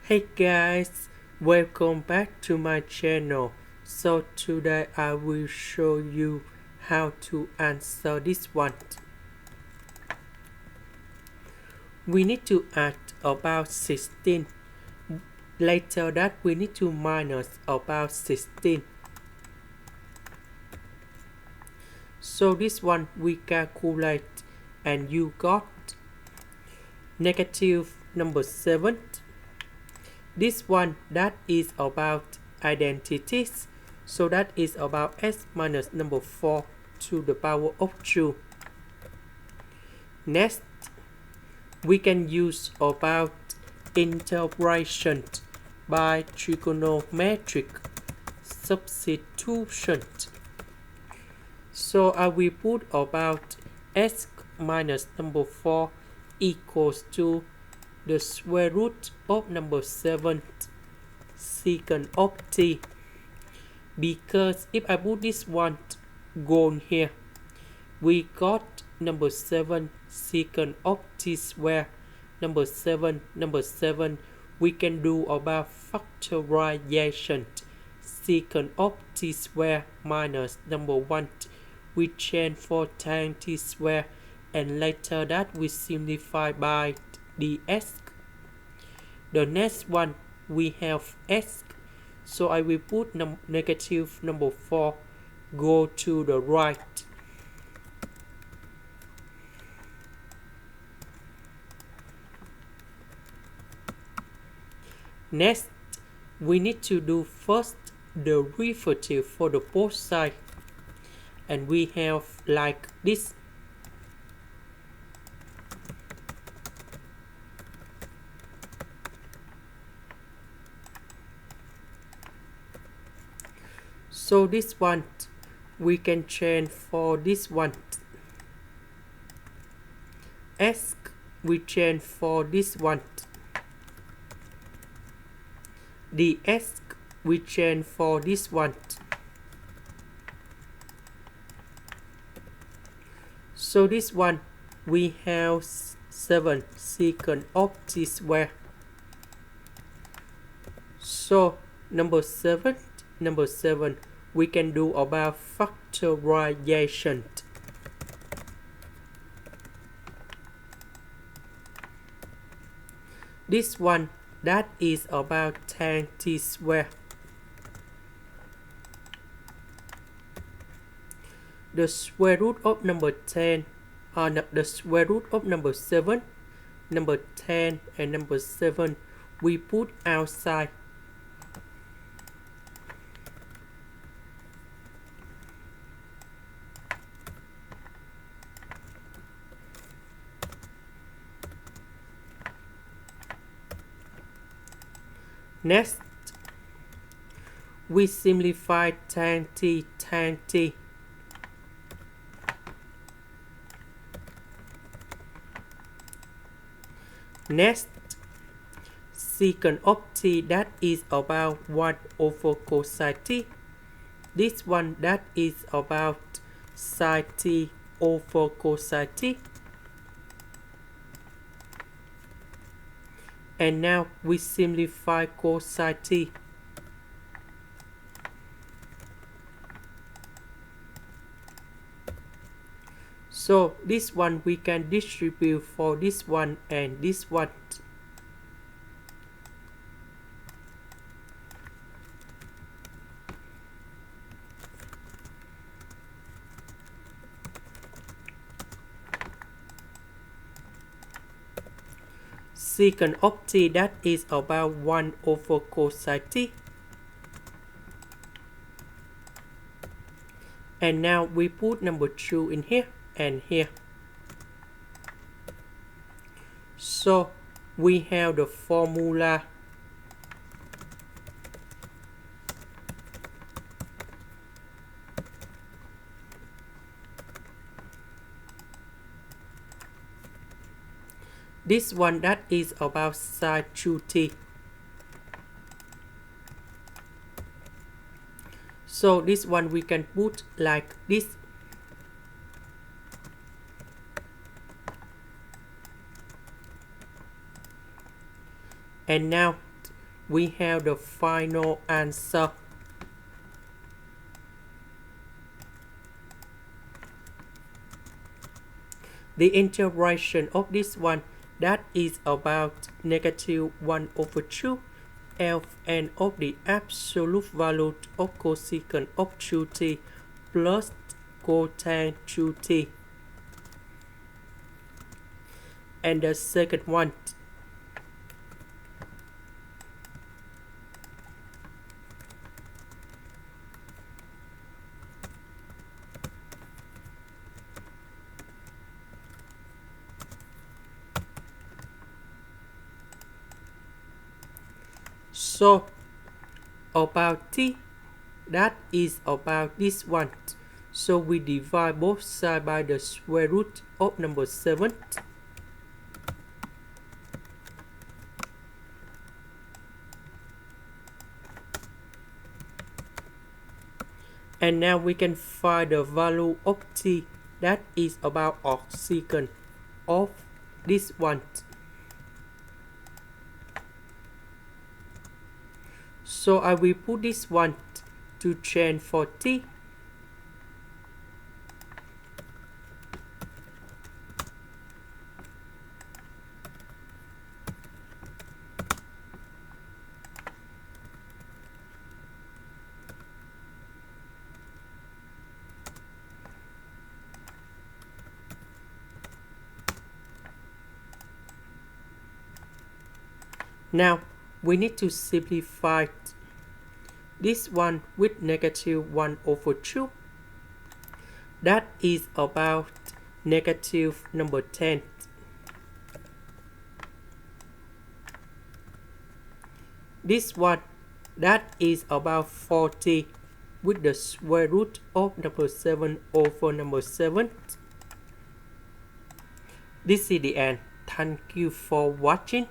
Hey guys, welcome back to my channel. So today I will show you how to answer this one. We need to add about 16. Later that we need to minus about 16. So this one we calculate and you got negative number 7. This one that is about identities, so that is about s minus number 4 to the power of 2. Next, we can use about integration by trigonometric substitution. So I will put about s minus number 4 equals to the square root of number 7 secant of t, because if I put this one gone here, we got number 7 secant of t square. Number 7, we can do about factorization. Secant of t square minus number 1, we change for tan t square, and later that we simplify by ds. The next one we have s, so I will put negative number 4 go to the right. Next, we need to do first the derivative for the both sides, and we have like this. So this one we can change for this one. S we change for this one. ds we change for this one. So this one we have 7 secant of t square. So number 7, we can do about factorization. This one that is about tan t square. The square root of number 10, the square root of number 7, number 10 and number 7 we put outside. Next, we simplify tan t. Next, secant of t that is about 1 over cosine t. This one that is about sine t over cosine t. And now we simplify cosine t. So this one we can distribute for this one and this one. Secant of t that is about 1 over cosine t. And now we put number 2 in here and here. So we have the formula. This one that is about sine 2t. So this one we can put like this. And now we have the final answer. The integration of this one, that is about negative 1 over 2 Ln of the absolute value of cosecant of 2t plus cotan 2t. And the second one, so about t, that is about this one. So we divide both sides by the square root of number 7. And now we can find the value of t, that is about arcsecant of this one. So I will put this one to change for t. Now we need to simplify this one with negative 1 over 2. That is about negative number 10. This one, that is about 40 with the square root of number 7 over number 7. This is the end. Thank you for watching.